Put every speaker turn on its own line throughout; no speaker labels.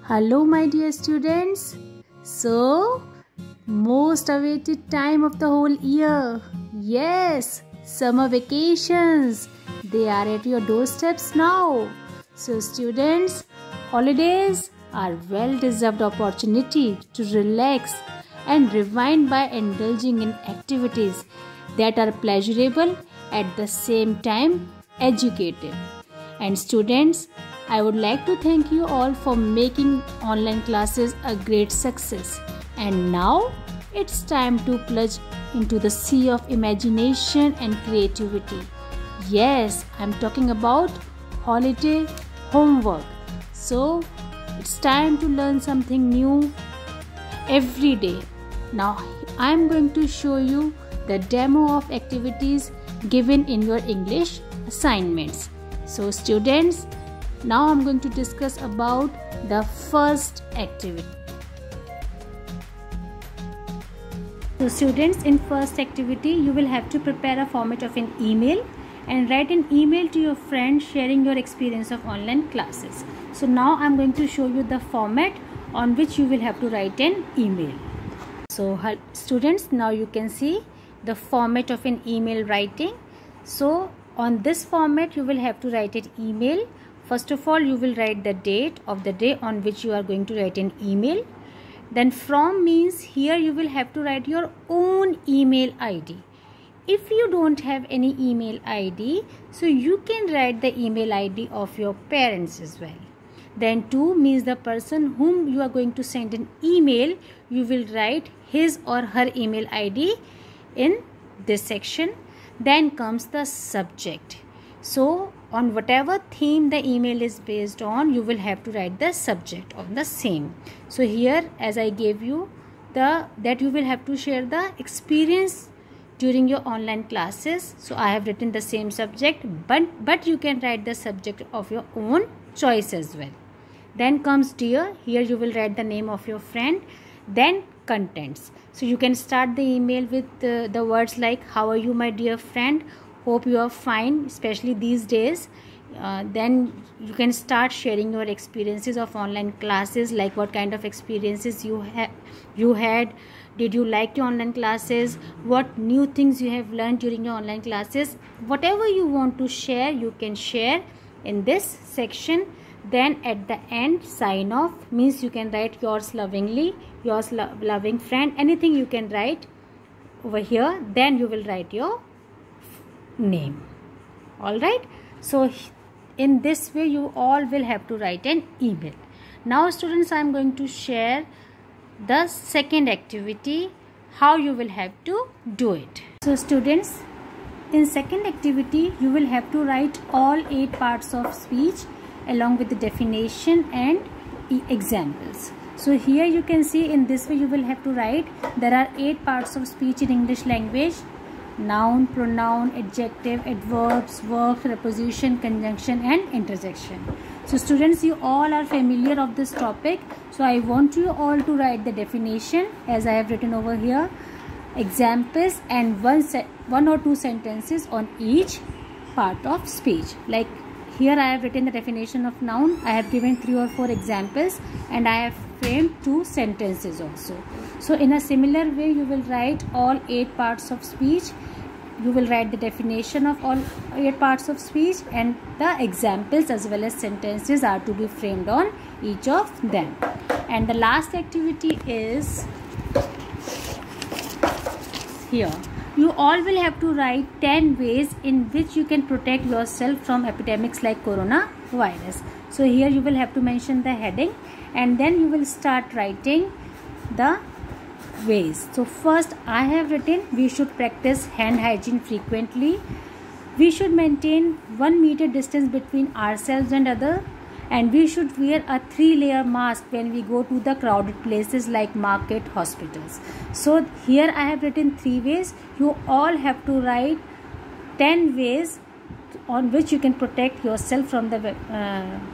Hello, my dear students. So, most awaited time of the whole year. Yes, summer vacations. They are at your doorsteps now. So, students, holidays are well-deserved opportunity to relax and rewind by indulging in activities that are pleasurable at the same time educative. And students, I would like to thank you all for making online classes a great success. And now it's time to plunge into the sea of imagination and creativity. Yes, I'm talking about holiday homework. So it's time to learn something new every day. Now I'm going to show you the demo of activities given in your English assignments. So students, now I'm going to discuss about the first activity. So students, in first activity you will have to prepare a format of an email and write an email to your friend sharing your experience of online classes. So now I'm going to show you the format on which you will have to write an email. So students, now you can see the format of an email writing. So on this format you will have to write an email. First of all, you will write the date of the day on which you are going to write an email. Then from means here you will have to write your own email ID. If you don't have any email ID, so you can write the email ID of your parents as well. Then to means the person whom you are going to send an email, you will write his or her email ID in this section. Then comes the subject. So on whatever theme the email is based on, you will have to write the subject of the same. So here, as I gave you that you will have to share the experience during your online classes. So I have written the same subject, but you can write the subject of your own choice as well. Then comes dear. Here you will write the name of your friend. Then contents. So you can start the email with the words like, how are you, my dear friend? Hope you are fine, especially these days. Then you can start sharing your experiences of online classes, like what kind of experiences you had. Did you like your online classes? What new things you have learned during your online classes? Whatever you want to share, you can share in this section. Then at the end, sign off means you can write yours lovingly, yours loving friend, anything you can write over here. Then you will write your name. All right, so in this way you all will have to write an email. Now students, I am going to share the second activity, how you will have to do it. So students, in second activity you will have to write all 8 parts of speech along with the definition and examples. So here you can see, in this way you will have to write, there are 8 parts of speech in English language: noun, pronoun, adjective, adverbs, verb, preposition, conjunction and interjection. So students, you all are familiar of this topic. So I want you all to write the definition as I have written over here, examples and one or two sentences on each part of speech. Like here I have written the definition of noun. I have given 3 or 4 examples and I have framed 2 sentences also. So in a similar way you will write all 8 parts of speech. You will write the definition of all 8 parts of speech, and the examples as well as sentences are to be framed on each of them. And the last activity is here. You all will have to write 10 ways in which you can protect yourself from epidemics like coronavirus. So here you will have to mention the heading and then you will start writing the ways. So first I have written, we should practice hand hygiene frequently. We should maintain 1 meter distance between ourselves and others. And we should wear a 3-layer mask when we go to the crowded places like market, hospitals. So here I have written 3 ways. You all have to write 10 ways on which you can protect yourself from the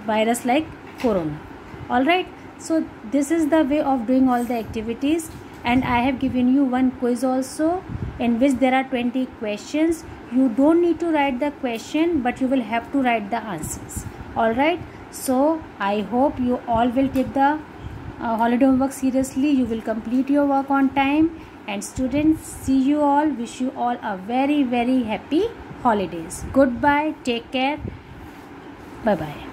virus like corona. Alright, so this is the way of doing all the activities. And I have given you one quiz also, in which there are 20 questions. You don't need to write the question, but you will have to write the answers. Alright, So I hope you all will take the holiday homework seriously. You will complete your work on time. And students, see you all. Wish you all a very, very happy holidays. Goodbye. Take care. Bye bye.